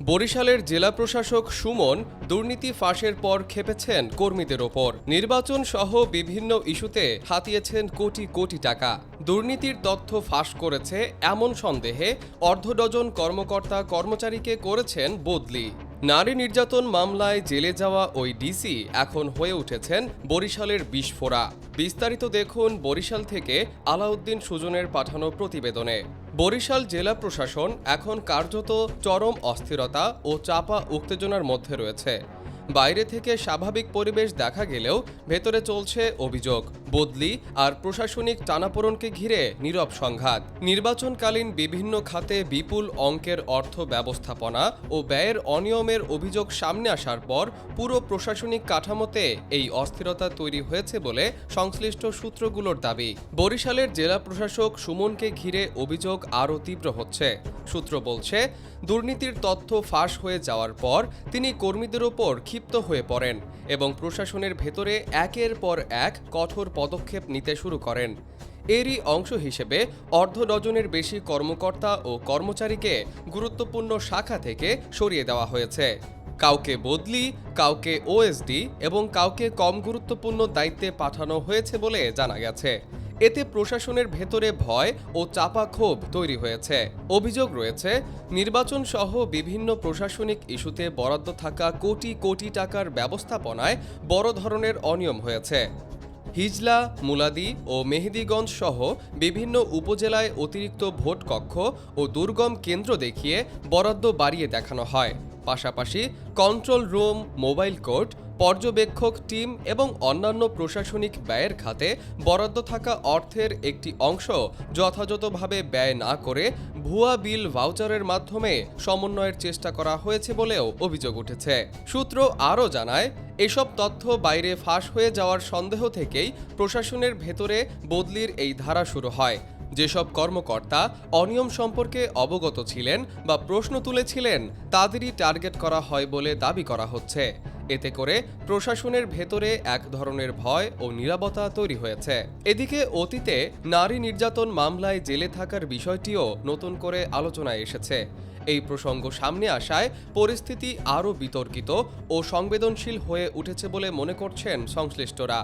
বরিশালের জেলা প্রশাসক সুমন দুর্নীতি ফাঁসের পর খেপেছেন কর্মীদের ওপর। নির্বাচন সহ বিভিন্ন ইস্যুতে হাতিয়েছেন কোটি কোটি টাকা। দুর্নীতির তথ্য ফাঁস করেছে এমন সন্দেহে অর্ধ ডজন কর্মকর্তা কর্মচারীকে করেছেন বদলি। নারী নির্যাতন মামলায় জেলে যাওয়া ওই ডিসি এখন হয়ে উঠেছেন বরিশালের বিস্ফোরা। বিস্তারিত দেখুন বরিশাল থেকে আলাউদ্দিন সুজনের পাঠানো প্রতিবেদনে। বরিশাল জেলা প্রশাসন এখন কার্যত চরম অস্থিরতা ও চাপা উত্তেজনার মধ্যে রয়েছে। বাইরে থেকে স্বাভাবিক পরিবেশ দেখা গেলেও ভেতরে চলছে অভিযোগ, বদলি আর প্রশাসনিক টানাপোড়েনকে ঘিরে নীরব সংঘাত। নির্বাচনকালীন বিভিন্ন খাতে বিপুল অঙ্কের অর্থ ব্যবস্থাপনা ও ব্যয়ের অনিয়মের অভিযোগ সামনে আসার পর পুরো প্রশাসনিক কাঠামোতে এই অস্থিরতা তৈরি হয়েছে বলে সংশ্লিষ্ট সূত্রগুলোর দাবি। বরিশালের জেলা প্রশাসক সুমনকে ঘিরে অভিযোগ আরও তীব্র হচ্ছে। সূত্র বলছে, দুর্নীতির তথ্য ফাঁস হয়ে যাওয়ার পর তিনি কর্মীদের ওপর ক্ষিপ্ত হয়ে পড়েন এবং প্রশাসনের ভেতরে একের পর এক কঠোর পদক্ষেপ নিতে শুরু করেন। এরই অংশ হিসেবে অর্ধ ডজনের বেশি কর্মকর্তা ও কর্মচারীকে গুরুত্বপূর্ণ শাখা থেকে সরিয়ে দেওয়া হয়েছে। কাউকে বদলি, কাউকে ওএসডি এবং কাউকে কম গুরুত্বপূর্ণ দায়িত্বে পাঠানো হয়েছে বলে জানা গেছে। এতে প্রশাসনের ভেতরে ভয় ও চাপা ক্ষোভ তৈরি হয়েছে। অভিযোগ রয়েছে, নির্বাচন সহ বিভিন্ন প্রশাসনিক ইস্যুতে বরাদ্দ থাকা কোটি কোটি টাকার ব্যবস্থাপনায় বড় ধরনের অনিয়ম হয়েছে। হিজলা, মুলাদি ও মেহেদীগঞ্জ সহ বিভিন্ন উপজেলায় অতিরিক্ত ভোট কক্ষ ও দুর্গম কেন্দ্র দেখিয়ে বরাদ্দ বাড়িয়ে দেখানো হয়। পাশাপাশি কন্ট্রোল রুম, মোবাইল কোর্ট, পর্যবেক্ষক টিম এবং অন্যান্য প্রশাসনিক ব্যয়ের খাতে বরাদ্দ থাকা অর্থের একটি অংশ যথাযথভাবে ব্যয় না করে ভুয়া বিল ভাউচারের মাধ্যমে সমন্বয়ের চেষ্টা করা হয়েছে বলেও অভিযোগ উঠেছে। সূত্র আরও জানায়, এসব তথ্য বাইরে ফাঁস হয়ে যাওয়ার সন্দেহ থেকেই প্রশাসনের ভেতরে বদলির এই ধারা শুরু হয়। যেসব কর্মকর্তা অনিয়ম সম্পর্কে অবগত ছিলেন বা প্রশ্ন তুলেছিলেন তাদেরই টার্গেট করা হয় বলে দাবি করা হচ্ছে। এতে করে প্রশাসনের ভেতরে এক ধরনের ভয় ও নীরবতা তৈরি হয়েছে। এদিকে অতীতে নারী নির্যাতন মামলায় জেলে থাকার বিষয়টিও নতুন করে আলোচনায় এসেছে। এই প্রসঙ্গ সামনে আসায় পরিস্থিতি আরও বিতর্কিত ও সংবেদনশীল হয়ে উঠেছে বলে মনে করছেন সংশ্লিষ্টরা।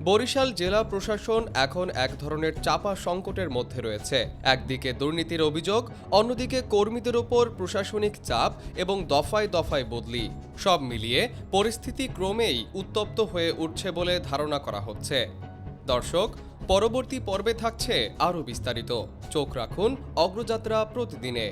বরিশাল জেলা প্রশাসন এখন এক ধরনের চাপা সংকটের মধ্যে রয়েছে। একদিকে দুর্নীতির অভিযোগ, অন্যদিকে কর্মীদের ওপর প্রশাসনিক চাপ এবং দফায় দফায় বদলি। সব মিলিয়ে পরিস্থিতি ক্রমেই উত্তপ্ত হয়ে উঠছে বলে ধারণা করা হচ্ছে। দর্শক, পরবর্তী পর্বে থাকছে আরও বিস্তারিত। চোখ রাখুন অগ্রযাত্রা প্রতিদিনে।